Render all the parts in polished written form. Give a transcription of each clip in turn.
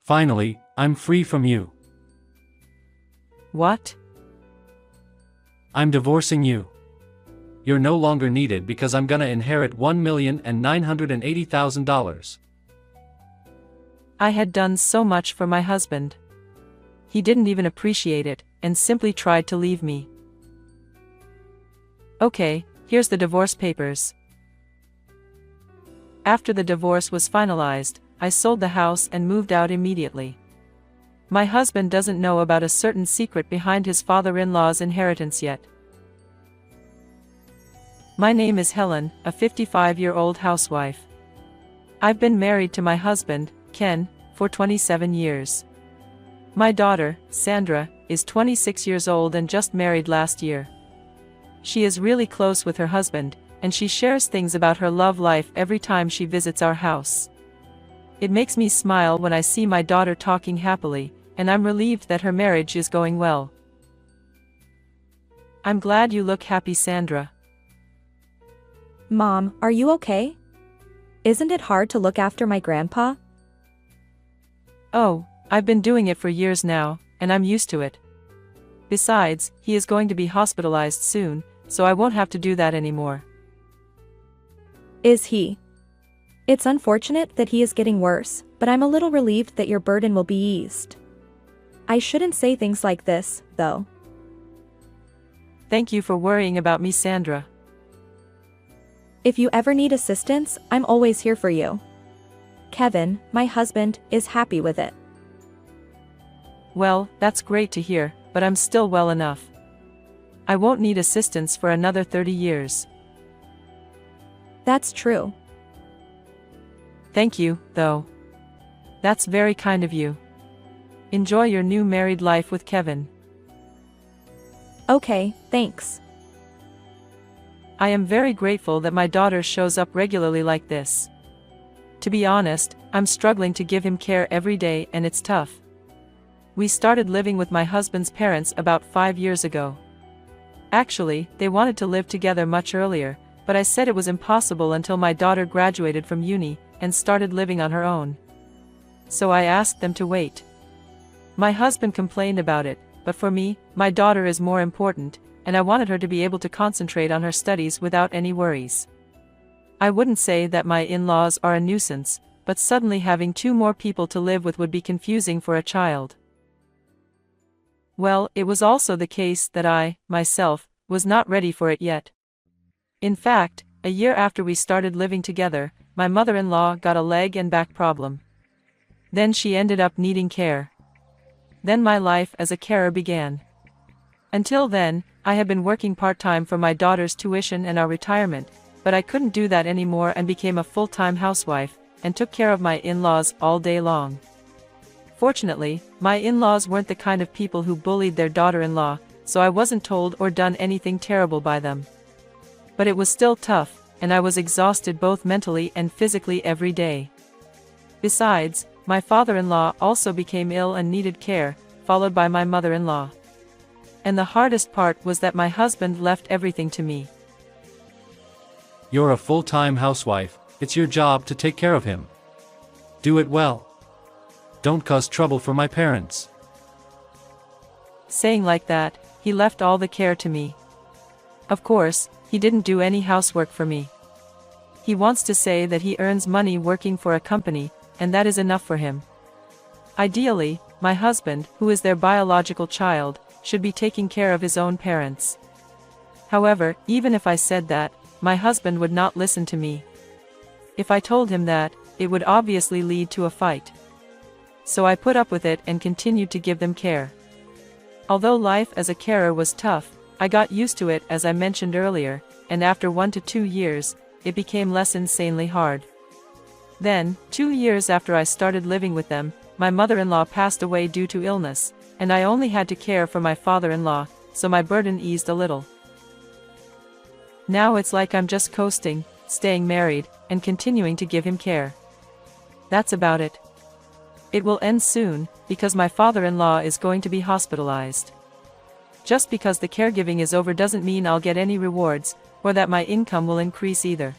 Finally, I'm free from you. What? I'm divorcing you. You're no longer needed because I'm gonna inherit $1,980,000. I had done so much for my husband. He didn't even appreciate it, and simply tried to leave me. Okay, here's the divorce papers. After the divorce was finalized, I sold the house and moved out immediately. My husband doesn't know about a certain secret behind his father-in-law's inheritance yet. My name is Helen, a 55-year-old housewife. I've been married to my husband, Ken, for 27 years. My daughter, Sandra, is 26 years old and just married last year. She is really close with her husband, and she shares things about her love life every time she visits our house. It makes me smile when I see my daughter talking happily, and I'm relieved that her marriage is going well. I'm glad you look happy, Sandra. Mom, are you okay? Isn't it hard to look after my grandpa? Oh, I've been doing it for years now, and I'm used to it. Besides, he is going to be hospitalized soon, so I won't have to do that anymore. Is he? It's unfortunate that he is getting worse, but I'm a little relieved that your burden will be eased. I shouldn't say things like this, though. Thank you for worrying about me, Sandra. If you ever need assistance, I'm always here for you. Kevin, my husband, is happy with it. Well, that's great to hear, but I'm still well enough. I won't need assistance for another 30 years. That's true. Thank you, though. That's very kind of you. Enjoy your new married life with Kevin. Okay, thanks. I am very grateful that my daughter shows up regularly like this. To be honest, I'm struggling to give him care every day, and it's tough. We started living with my husband's parents about 5 years ago. Actually, they wanted to live together much earlier, but I said it was impossible until my daughter graduated from uni and started living on her own. So I asked them to wait. My husband complained about it, but for me, my daughter is more important, and I wanted her to be able to concentrate on her studies without any worries. I wouldn't say that my in-laws are a nuisance, but suddenly having 2 more people to live with would be confusing for a child. Well, it was also the case that I, myself, was not ready for it yet. In fact, a year after we started living together, my mother-in-law got a leg and back problem. Then she ended up needing care. Then my life as a carer began. Until then, I had been working part-time for my daughter's tuition and our retirement, but I couldn't do that anymore and became a full-time housewife, and took care of my in-laws all day long. Fortunately, my in-laws weren't the kind of people who bullied their daughter-in-law, so I wasn't told or done anything terrible by them. But it was still tough, and I was exhausted both mentally and physically every day. Besides, my father-in-law also became ill and needed care, followed by my mother-in-law. And the hardest part was that my husband left everything to me. You're a full-time housewife, it's your job to take care of him. Do it well. Don't cause trouble for my parents. Saying like that, he left all the care to me. Of course, he didn't do any housework for me. He wants to say that he earns money working for a company, and that is enough for him. Ideally, my husband, who is their biological child, should be taking care of his own parents. However, even if I said that, my husband would not listen to me. If I told him that, it would obviously lead to a fight. So I put up with it and continued to give them care. Although life as a carer was tough, I got used to it as I mentioned earlier, and after 1 to 2 years, it became less insanely hard. Then, 2 years after I started living with them, my mother-in-law passed away due to illness, and I only had to care for my father-in-law, so my burden eased a little. Now it's like I'm just coasting, staying married, and continuing to give him care. That's about it. It will end soon, because my father-in-law is going to be hospitalized. Just because the caregiving is over doesn't mean I'll get any rewards, or that my income will increase either.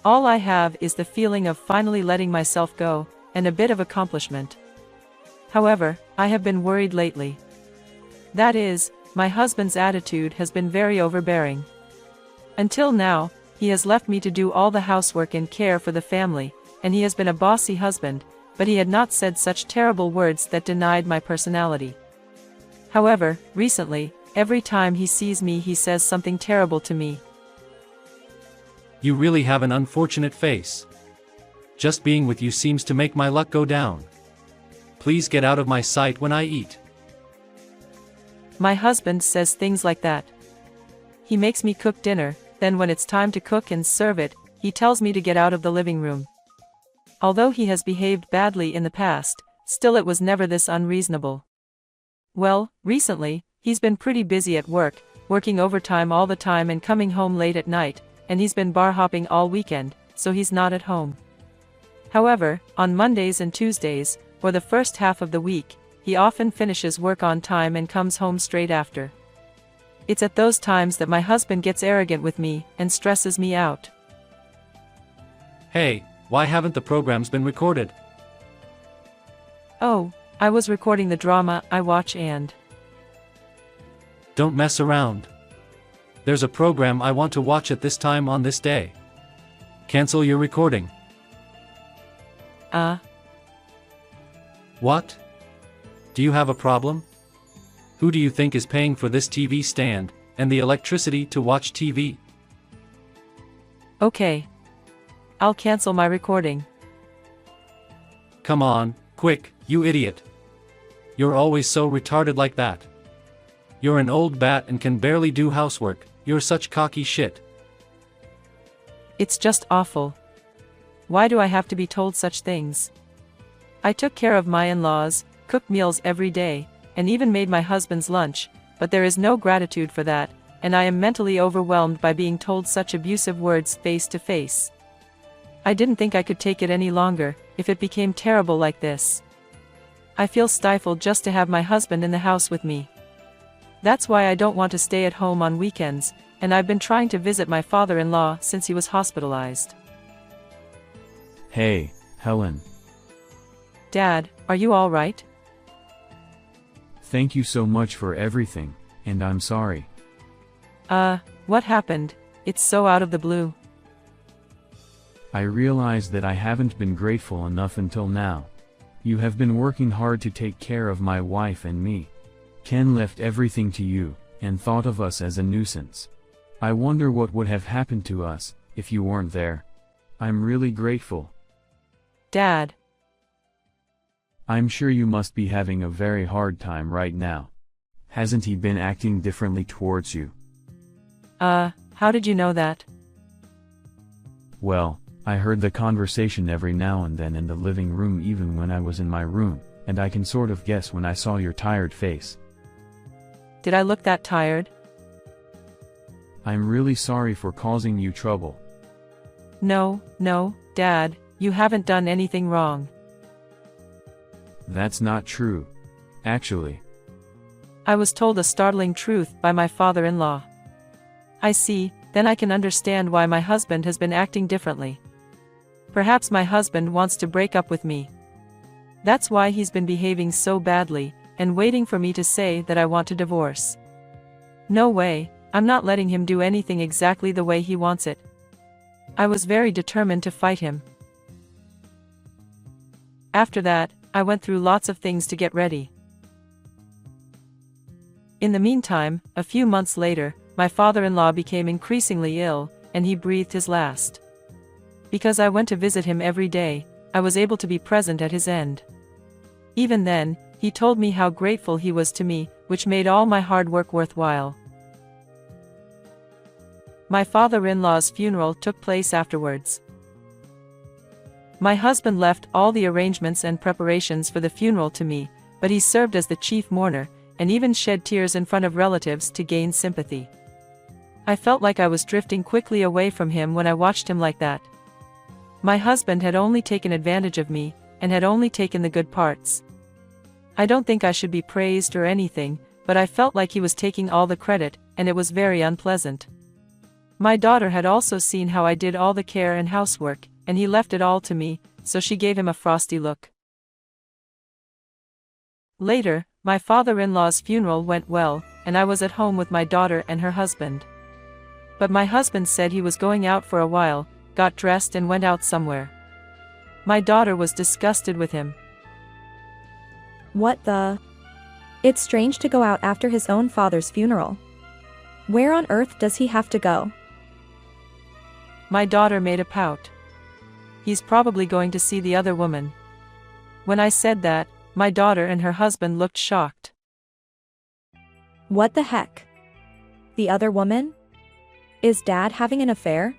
All I have is the feeling of finally letting myself go, and a bit of accomplishment. However, I have been worried lately. That is, my husband's attitude has been very overbearing. Until now, he has left me to do all the housework and care for the family, and he has been a bossy husband, but he had not said such terrible words that denied my personality. However, recently, every time he sees me he says something terrible to me. You really have an unfortunate face. Just being with you seems to make my luck go down. Please get out of my sight when I eat. My husband says things like that. He makes me cook dinner, then when it's time to cook and serve it, he tells me to get out of the living room. Although he has behaved badly in the past, still it was never this unreasonable. Well, recently, he's been pretty busy at work, working overtime all the time and coming home late at night, and he's been bar hopping all weekend, so he's not at home. However, on Mondays and Tuesdays, or the first half of the week, he often finishes work on time and comes home straight after. It's at those times that my husband gets arrogant with me and stresses me out. Hey, why haven't the programs been recorded? Oh, I was recording the drama I watch and... Don't mess around. There's a program I want to watch at this time on this day. Cancel your recording. What? Do you have a problem? Who do you think is paying for this TV stand, and the electricity to watch TV? Okay. I'll cancel my recording. Come on, quick, you idiot. You're always so retarded like that. You're an old bat and can barely do housework, you're such cocky shit. It's just awful. Why do I have to be told such things? I took care of my in-laws, cooked meals every day, and even made my husband's lunch, but there is no gratitude for that, and I am mentally overwhelmed by being told such abusive words face to face. I didn't think I could take it any longer, if it became terrible like this. I feel stifled just to have my husband in the house with me. That's why I don't want to stay at home on weekends, and I've been trying to visit my father-in-law since he was hospitalized. Hey, Helen. Dad, are you all right? Thank you so much for everything, and I'm sorry. What happened? It's so out of the blue. I realize that I haven't been grateful enough until now. You have been working hard to take care of my wife and me. Ken left everything to you, and thought of us as a nuisance. I wonder what would have happened to us, if you weren't there. I'm really grateful. Dad. I'm sure you must be having a very hard time right now. Hasn't he been acting differently towards you? How did you know that? Well, I heard the conversation every now and then in the living room even when I was in my room, and I can sort of guess when I saw your tired face. Did I look that tired? I'm really sorry for causing you trouble. No, Dad, you haven't done anything wrong. That's not true. Actually. I was told a startling truth by my father-in-law. I see, then I can understand why my husband has been acting differently. Perhaps my husband wants to break up with me. That's why he's been behaving so badly, and waiting for me to say that I want to divorce. No way, I'm not letting him do anything exactly the way he wants it. I was very determined to fight him. After that, I went through lots of things to get ready. In the meantime, a few months later, my father-in-law became increasingly ill, and he breathed his last. Because I went to visit him every day, I was able to be present at his end. Even then, he told me how grateful he was to me, which made all my hard work worthwhile. My father-in-law's funeral took place afterwards. My husband left all the arrangements and preparations for the funeral to me, but he served as the chief mourner, and even shed tears in front of relatives to gain sympathy. I felt like I was drifting quickly away from him when I watched him like that. My husband had only taken advantage of me, and had only taken the good parts. I don't think I should be praised or anything, but I felt like he was taking all the credit, and it was very unpleasant. My daughter had also seen how I did all the care and housework, and he left it all to me, so she gave him a frosty look. Later, my father-in-law's funeral went well, and I was at home with my daughter and her husband. But my husband said he was going out for a while, got dressed and went out somewhere. My daughter was disgusted with him. What the? It's strange to go out after his own father's funeral. Where on earth does he have to go? My daughter made a pout. He's probably going to see the other woman. When I said that, my daughter and her husband looked shocked. What the heck? The other woman? Is Dad having an affair?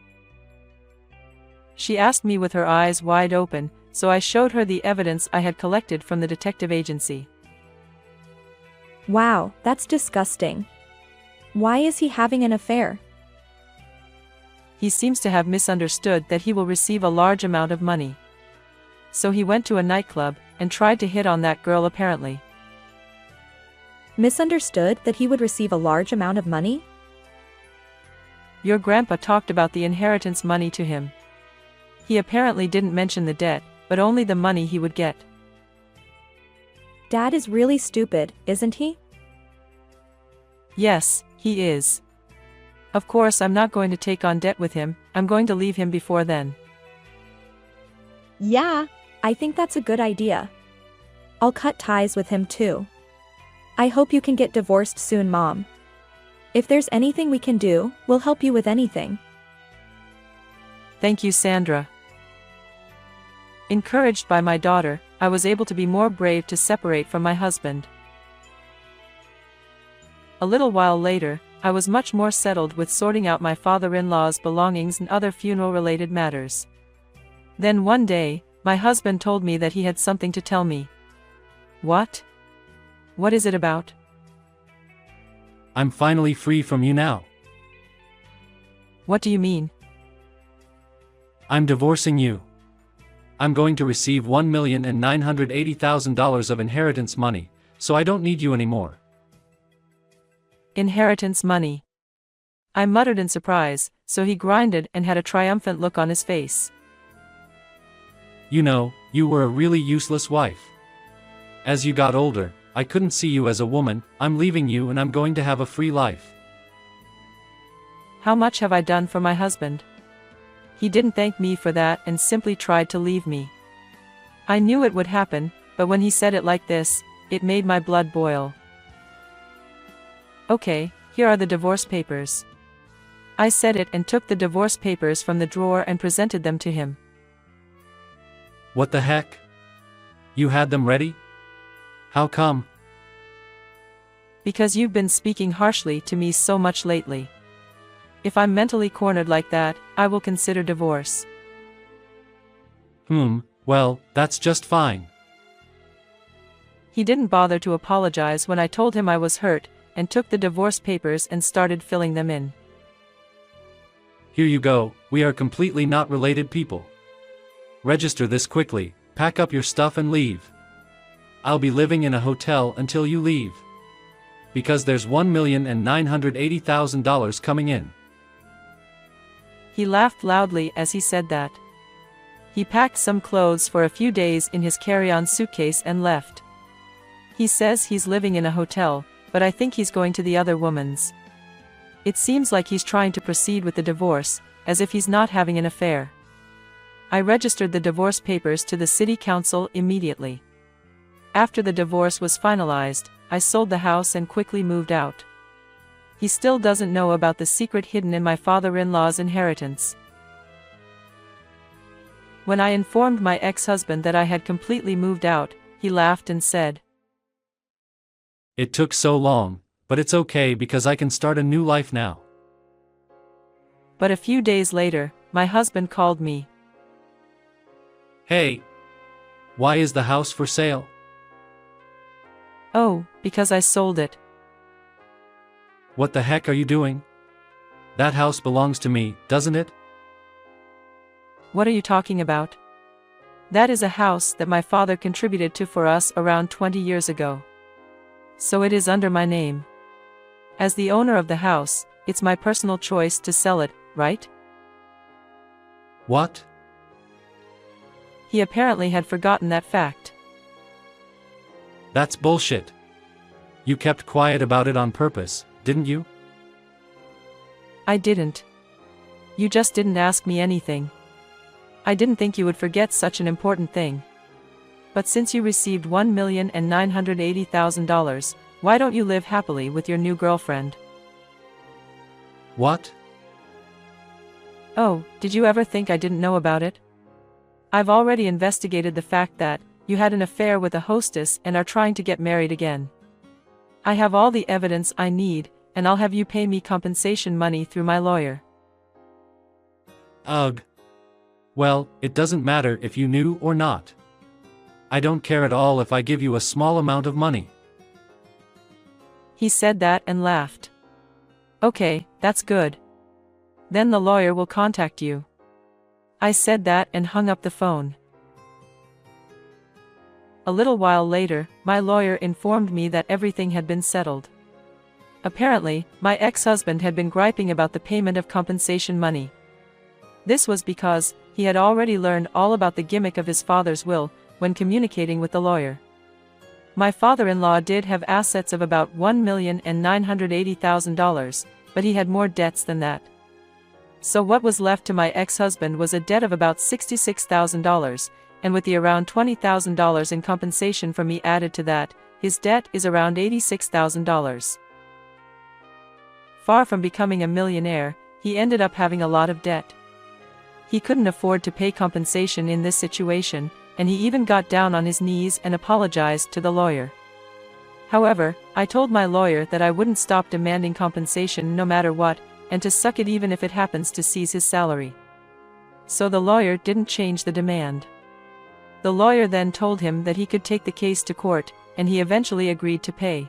She asked me with her eyes wide open, so I showed her the evidence I had collected from the detective agency. Wow, that's disgusting. Why is he having an affair? He seems to have misunderstood that he will receive a large amount of money. So he went to a nightclub and tried to hit on that girl apparently. Misunderstood that he would receive a large amount of money? Your grandpa talked about the inheritance money to him. He apparently didn't mention the debt, but only the money he would get. Dad is really stupid, isn't he? Yes, he is. Of course I'm not going to take on debt with him, I'm going to leave him before then. Yeah, I think that's a good idea. I'll cut ties with him too. I hope you can get divorced soon, Mom. If there's anything we can do, we'll help you with anything. Thank you, Sandra. Encouraged by my daughter, I was able to be more brave to separate from my husband. A little while later, I was much more settled with sorting out my father-in-law's belongings and other funeral-related matters. Then one day, my husband told me that he had something to tell me. What? What is it about? I'm finally free from you now. What do you mean? I'm divorcing you. I'm going to receive $1,980,000 of inheritance money, so I don't need you anymore. Inheritance money. I muttered in surprise, so he grinded and had a triumphant look on his face. You know, you were a really useless wife. As you got older, I couldn't see you as a woman. I'm leaving you and I'm going to have a free life. How much have I done for my husband? He didn't thank me for that and simply tried to leave me. I knew it would happen, but when he said it like this, it made my blood boil. Okay, here are the divorce papers. I said it and took the divorce papers from the drawer and presented them to him. What the heck? You had them ready? How come? Because you've been speaking harshly to me so much lately. If I'm mentally cornered like that, I will consider divorce. Well, that's just fine. He didn't bother to apologize when I told him I was hurt, and took the divorce papers and started filling them in. Here you go, we are completely not related people. Register this quickly, pack up your stuff and leave. I'll be living in a hotel until you leave. Because there's $1,980,000 coming in. He laughed loudly as he said that. He packed some clothes for a few days in his carry-on suitcase and left. He says he's living in a hotel, but I think he's going to the other woman's. It seems like he's trying to proceed with the divorce, as if he's not having an affair. I registered the divorce papers to the city council immediately. After the divorce was finalized, I sold the house and quickly moved out. He still doesn't know about the secret hidden in my father-in-law's inheritance. When I informed my ex-husband that I had completely moved out, he laughed and said, It took so long, but it's okay because I can start a new life now. But a few days later, my husband called me. Hey! Why is the house for sale? Oh, because I sold it. What the heck are you doing? That house belongs to me, doesn't it? What are you talking about? That is a house that my father contributed to for us around 20 years ago. So it is under my name. As the owner of the house, it's my personal choice to sell it, right? What? He apparently had forgotten that fact. That's bullshit. You kept quiet about it on purpose, didn't you? I didn't. You just didn't ask me anything. I didn't think you would forget such an important thing. But since you received $1,980,000, why don't you live happily with your new girlfriend? What? Oh, did you ever think I didn't know about it? I've already investigated the fact that you had an affair with a hostess and are trying to get married again. I have all the evidence I need, and I'll have you pay me compensation money through my lawyer. Ugh. Well, it doesn't matter if you knew or not. I don't care at all if I give you a small amount of money. He said that and laughed. Okay, that's good. Then the lawyer will contact you. I said that and hung up the phone. A little while later, my lawyer informed me that everything had been settled. Apparently, my ex-husband had been griping about the payment of compensation money. This was because he had already learned all about the gimmick of his father's will when communicating with the lawyer. My father-in-law did have assets of about $1,980,000, but he had more debts than that. So what was left to my ex-husband was a debt of about $66,000, and with the around $20,000 in compensation from me added to that, his debt is around $86,000. Far from becoming a millionaire, he ended up having a lot of debt. He couldn't afford to pay compensation in this situation, and he even got down on his knees and apologized to the lawyer. However, I told my lawyer that I wouldn't stop demanding compensation no matter what, and to suck it even if it happens to seize his salary. So the lawyer didn't change the demand. The lawyer then told him that he could take the case to court, and he eventually agreed to pay.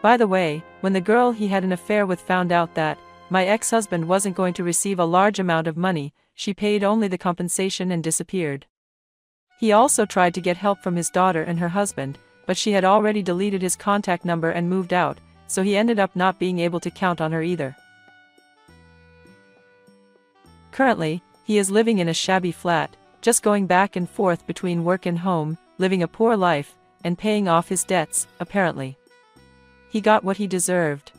By the way, when the girl he had an affair with found out that my ex-husband wasn't going to receive a large amount of money, she paid only the compensation and disappeared. He also tried to get help from his daughter and her husband, but she had already deleted his contact number and moved out, so he ended up not being able to count on her either. Currently, he is living in a shabby flat, just going back and forth between work and home, living a poor life, and paying off his debts, apparently. He got what he deserved.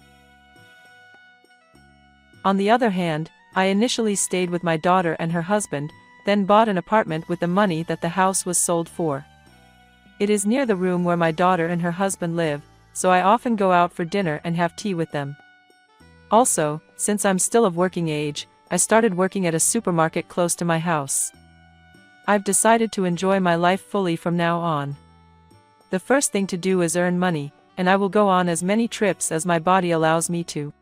On the other hand, I initially stayed with my daughter and her husband, then bought an apartment with the money that the house was sold for. It is near the room where my daughter and her husband live, so I often go out for dinner and have tea with them. Also, since I'm still of working age, I started working at a supermarket close to my house. I've decided to enjoy my life fully from now on. The first thing to do is earn money, and I will go on as many trips as my body allows me to.